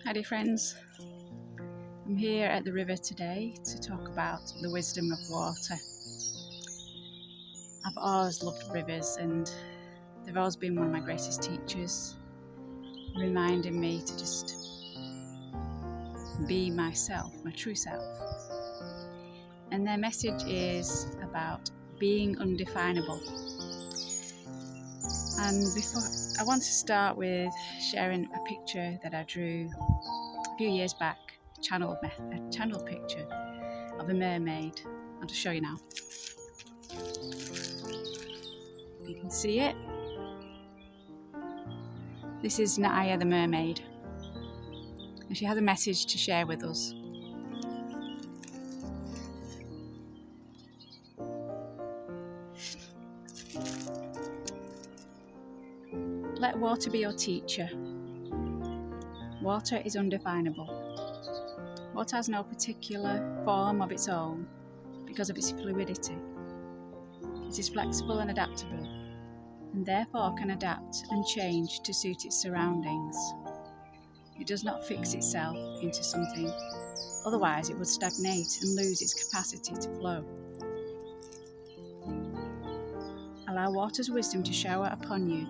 Hi dear friends, I'm here at the river today to talk about the wisdom of water. I've always loved rivers and they've always been one of my greatest teachers, reminding me to just be myself, my true self. And their message is about being undefinable. And before I want to start with sharing a picture that I drew a few years back, a channel picture of a mermaid. I'll just show you now. You can see it. This is A.W.E the mermaid, and she has a message to share with us. Let water be your teacher. Water is undefinable. Water has no particular form of its own because of its fluidity. It is flexible and adaptable, and therefore can adapt and change to suit its surroundings. It does not fix itself into something, otherwise it would stagnate and lose its capacity to flow. Allow water's wisdom to shower upon you,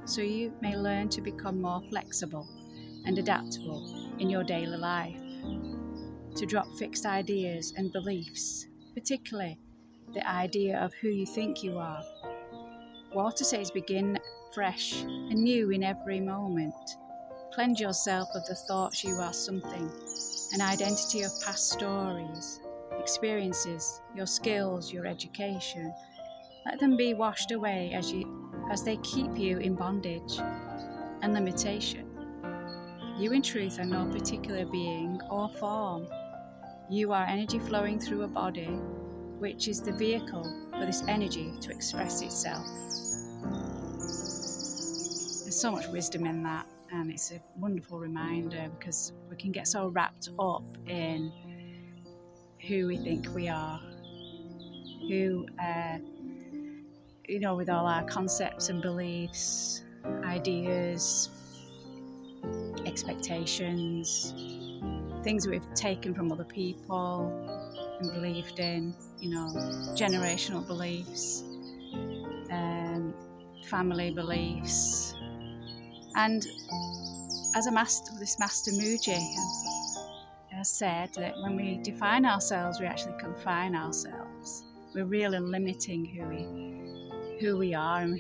so you may learn to become more flexible and adaptable in your daily life, to drop fixed ideas and beliefs, particularly the idea of who you think you are. Water says begin fresh and new in every moment. Cleanse yourself of the thoughts you are something, an identity of past stories, experiences, your skills, your education. Let them be washed away as they keep you in bondage and limitation. You in truth are no particular being or form. You are energy flowing through a body, which is the vehicle for this energy to express itself. There's so much wisdom in that, and it's a wonderful reminder because we can get so wrapped up in who we think we are, with all our concepts and beliefs, ideas, expectations, things that we've taken from other people and believed in, generational beliefs, family beliefs. And as this master Muji has said, that when we define ourselves, we actually confine ourselves. We're really limiting who we are and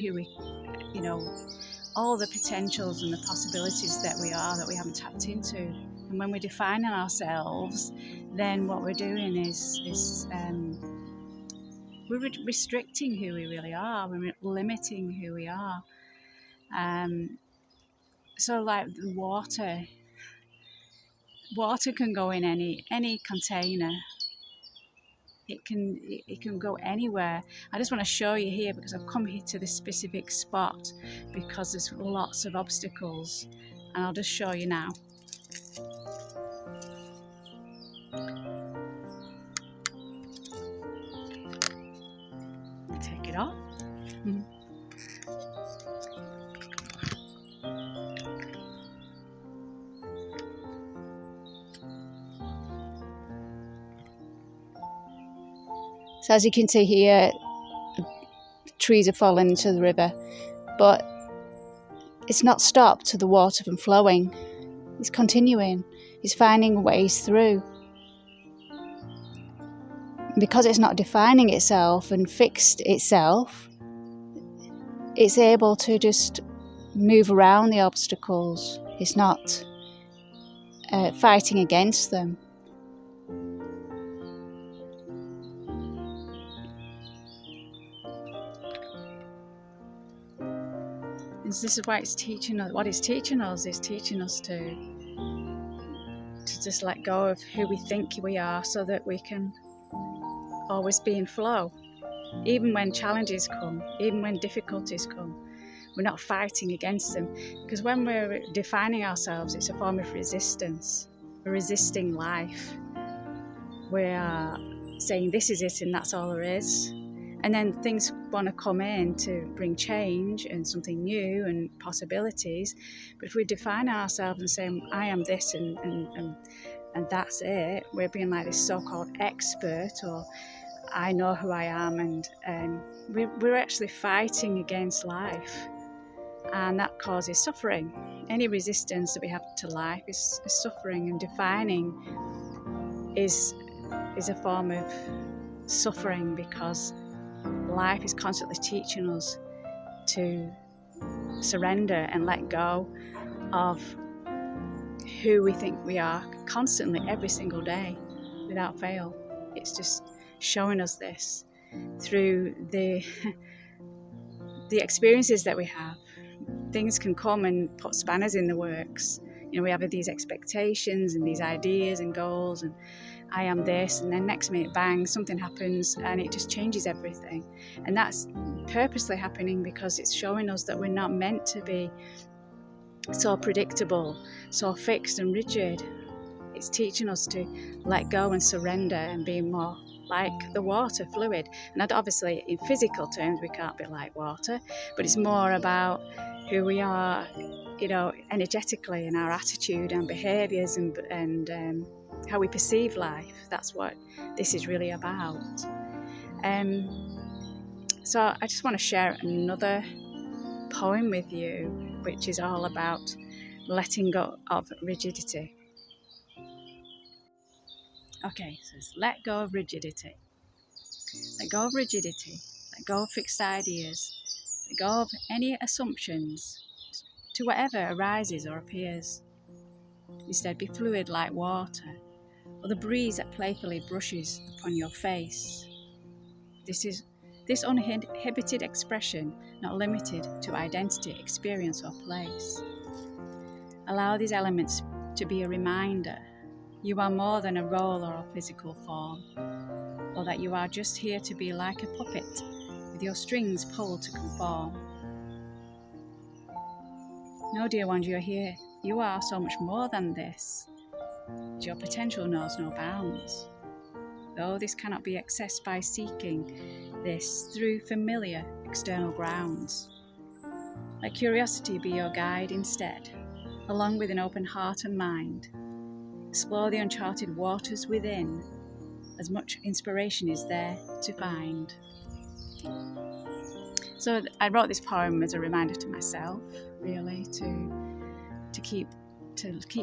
all the potentials and the possibilities that we are that we haven't tapped into. And when we're defining ourselves, then what we're doing is we're restricting who we really are. We're limiting who we are. So like the water can go in any container. It can go anywhere. I just want to show you here because I've come here to this specific spot because there's lots of obstacles, and I'll just show you now. Take it off. So as you can see here, trees are falling into the river, but it's not stopped the water from flowing. It's continuing. It's finding ways through. Because it's not defining itself and fixed itself, it's able to just move around the obstacles. It's not fighting against them. And this is why it's teaching us. What it's teaching us is teaching us to just let go of who we think we are, so that we can always be in flow. Even when challenges come, even when difficulties come, we're not fighting against them. Because when we're defining ourselves, it's a form of resistance. We're resisting life. We are saying this is it and that's all there is. And then things want to come in to bring change and something new and possibilities. But if we define ourselves and say, I am this and that's it, we're being like this so-called expert, or I know who I am, and we're actually fighting against life. And that causes suffering. Any resistance that we have to life is suffering, and defining is a form of suffering, because life is constantly teaching us to surrender and let go of who we think we are, constantly, every single day, without fail. It's just showing us this through the experiences that we have. Things can come and put spanners in the works. We have these expectations and these ideas and goals, and I am this, and then next minute, bang, something happens and it just changes everything. And that's purposely happening because it's showing us that we're not meant to be so predictable, so fixed and rigid. It's teaching us to let go and surrender and be more like the water, fluid. And obviously, in physical terms, we can't be like water, but it's more about who we are, energetically, and our attitude and behaviours and how we perceive life. That's what this is really about. So I just want to share another poem with you, which is all about letting go of rigidity. Okay, so it's let go of rigidity. Let go of rigidity. Let go of fixed ideas. Let go of any assumptions to whatever arises or appears. Instead, be fluid like water, or the breeze that playfully brushes upon your face. This uninhibited expression, not limited to identity, experience, or place. Allow these elements to be a reminder you are more than a role or a physical form, or that you are just here to be like a puppet with your strings pulled to conform. No, dear ones, you're here. You are so much more than this. Your potential knows no bounds. Though this cannot be accessed by seeking this through familiar external grounds. Let curiosity be your guide instead, along with an open heart and mind. Explore the uncharted waters within. As much inspiration is there to find. So I wrote this poem as a reminder to myself, really, to keep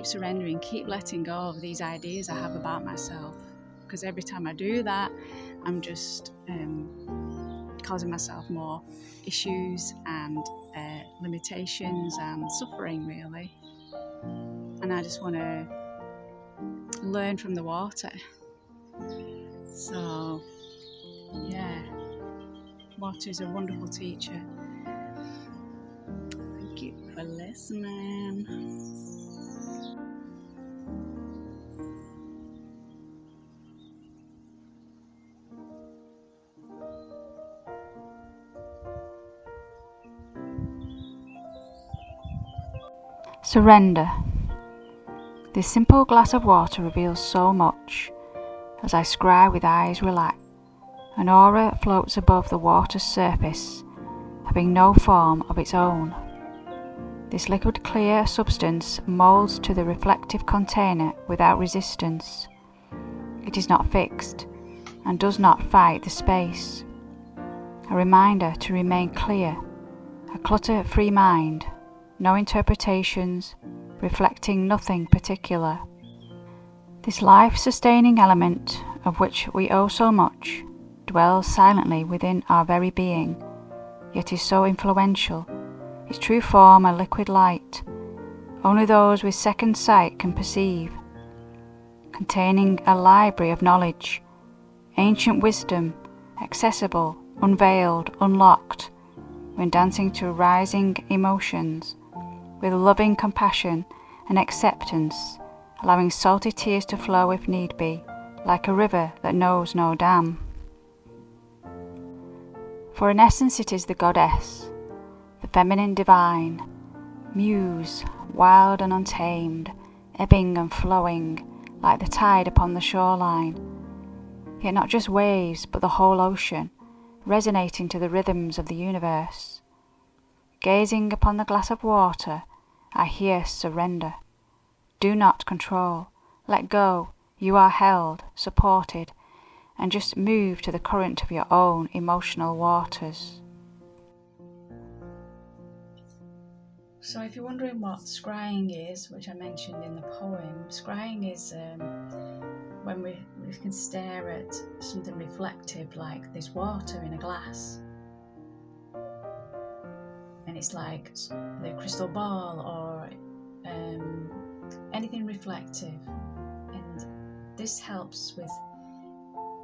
surrendering, keep letting go of these ideas I have about myself. Because every time I do that, I'm just causing myself more issues and limitations and suffering, really. And I just want to learn from the water. So, yeah, water is a wonderful teacher. Thank you for listening. Surrender. This simple glass of water reveals so much. As I scry with eyes relaxed, an aura floats above the water's surface, having no form of its own. This liquid clear substance moulds to the reflective container without resistance. It is not fixed and does not fight the space. A reminder to remain clear, a clutter-free mind, no interpretations, reflecting nothing particular. This life-sustaining element, of which we owe so much, dwells silently within our very being, yet is so influential, its true form a liquid light, only those with second sight can perceive, containing a library of knowledge, ancient wisdom, accessible, unveiled, unlocked, when dancing to rising emotions, with loving compassion and acceptance, allowing salty tears to flow if need be, like a river that knows no dam. For in essence it is the goddess, the feminine divine, muse, wild and untamed, ebbing and flowing, like the tide upon the shoreline. Yet not just waves, but the whole ocean, resonating to the rhythms of the universe. Gazing upon the glass of water, I hear surrender. Do not control. Let go. You are held, supported, and just move to the current of your own emotional waters. So if you're wondering what scrying is, which I mentioned in the poem, scrying is when we can stare at something reflective like this water in a glass. And it's like the crystal ball or anything reflective. And this helps with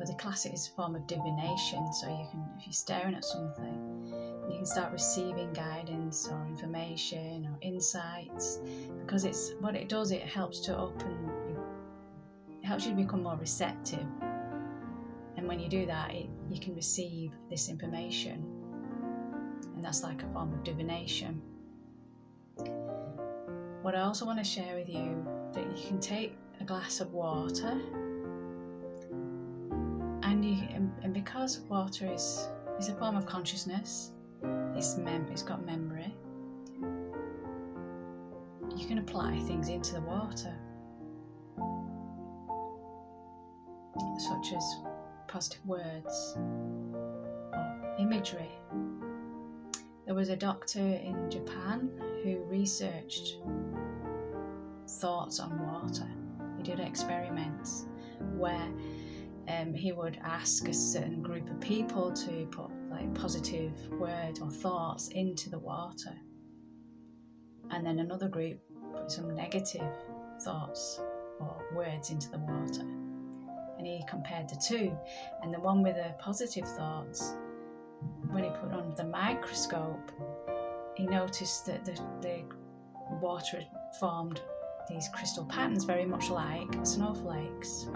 the classic form of divination. So you can, if you're staring at something, you can start receiving guidance or information or insights, because it's what it does. It helps to open. It helps you to become more receptive. And when you do that, you can receive this information, and that's like a form of divination. What I also want to share with you, that you can take a glass of water, and because water is a form of consciousness, it's got memory, you can apply things into the water, such as positive words or imagery. There was a doctor in Japan who researched thoughts on water. He did experiments where he would ask a certain group of people to put like positive words or thoughts into the water, and then another group put some negative thoughts or words into the water. And he compared the two, and the one with the positive thoughts, when he put on the microscope, he noticed that the water had formed these crystal patterns very much like snowflakes,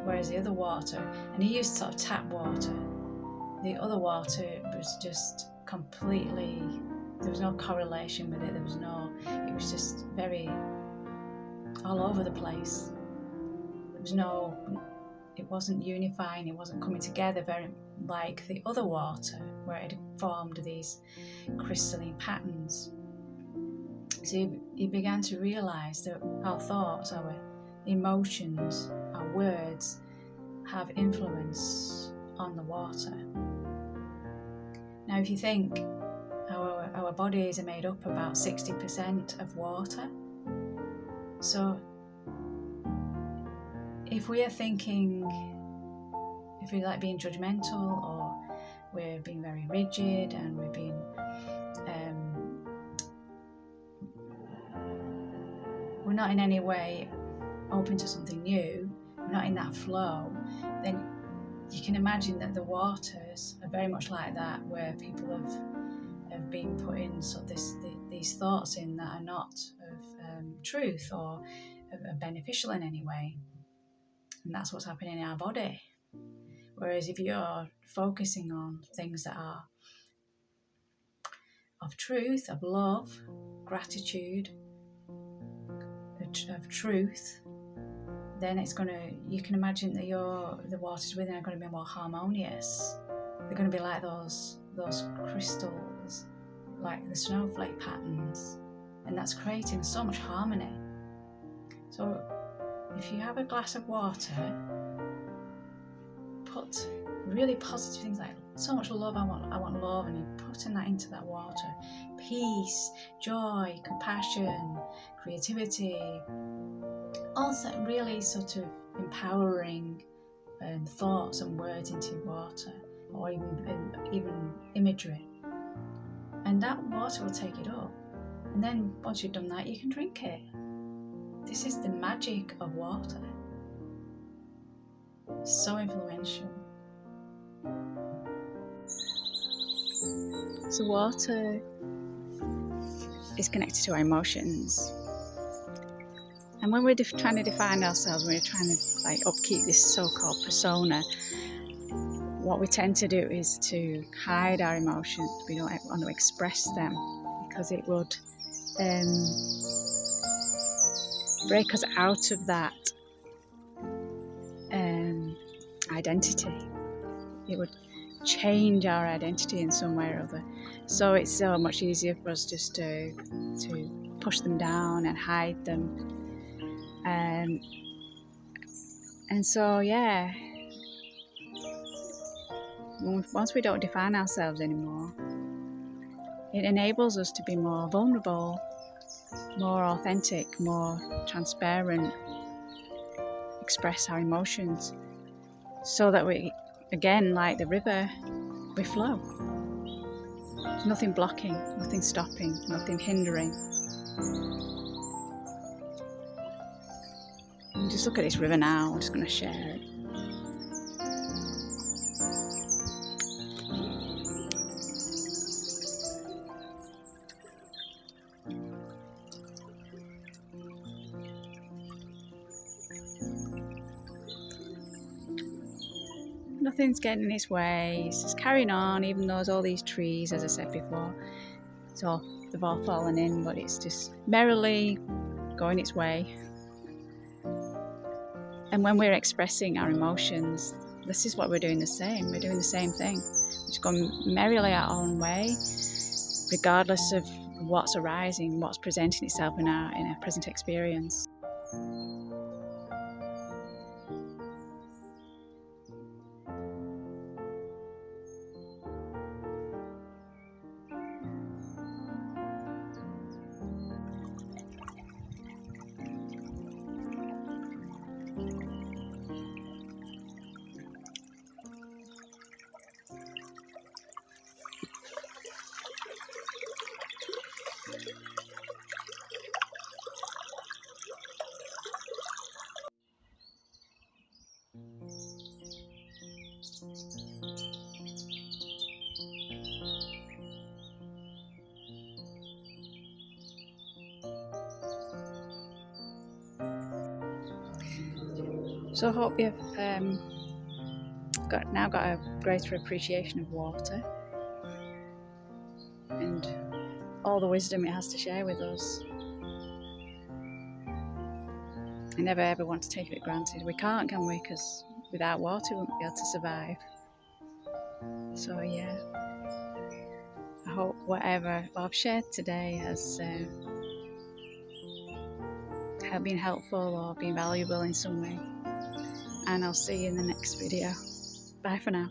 whereas the other water, and he used sort of tap water, the other water was just completely, there was no correlation with it, it was just very all over the place. It wasn't unifying, it wasn't coming together very like the other water where it formed these crystalline patterns. So he began to realise that our thoughts, our emotions, our words have influence on the water. Now if you think our bodies are made up about 60% of water, so if we are thinking, if we're like being judgmental, or we're being very rigid, and we're being we're not in any way open to something new, we're not in that flow, then you can imagine that the waters are very much like that, where people have been putting sort of these thoughts in that are not of truth or beneficial in any way. And that's what's happening in our body. Whereas if you're focusing on things that are of truth, of love, gratitude, of truth, then you can imagine that the waters within are going to be more harmonious. They're going to be like those crystals, like the snowflake patterns, and that's creating so much harmony. So if you have a glass of water, put really positive things like so much love, I want love, and you're putting that into that water. Peace, joy, compassion, creativity, also really sort of empowering thoughts and words into water, or even imagery. And that water will take it up. And then once you've done that, you can drink it. This is the magic of water. So influential. So water is connected to our emotions. And when we're trying to define ourselves, when we're trying to upkeep this so-called persona, what we tend to do is to hide our emotions. We don't want to express them, because it would break us out of that identity. It would change our identity in some way or other. So it's so much easier for us just to push them down and hide them. And so, yeah, once we don't define ourselves anymore, it enables us to be more vulnerable, more authentic, more transparent, express our emotions, so that we, again, like the river, we flow. There's nothing blocking, nothing stopping, nothing hindering. And just look at this river now. I'm just going to share it. Nothing's getting in its way. It's just carrying on, even though there's all these trees, as I said before. They've all fallen in, but it's just merrily going its way. And when we're expressing our emotions, this is what we're doing the same. We're doing the same thing. We're just going merrily our own way, regardless of what's arising, what's presenting itself in our present experience. So I hope you've got a greater appreciation of water and all the wisdom it has to share with us. I never ever want to take it for granted. We can't, can we? Because without water we won't be able to survive. So yeah, I hope whatever I've shared today has been helpful or been valuable in some way. And I'll see you in the next video. Bye for now.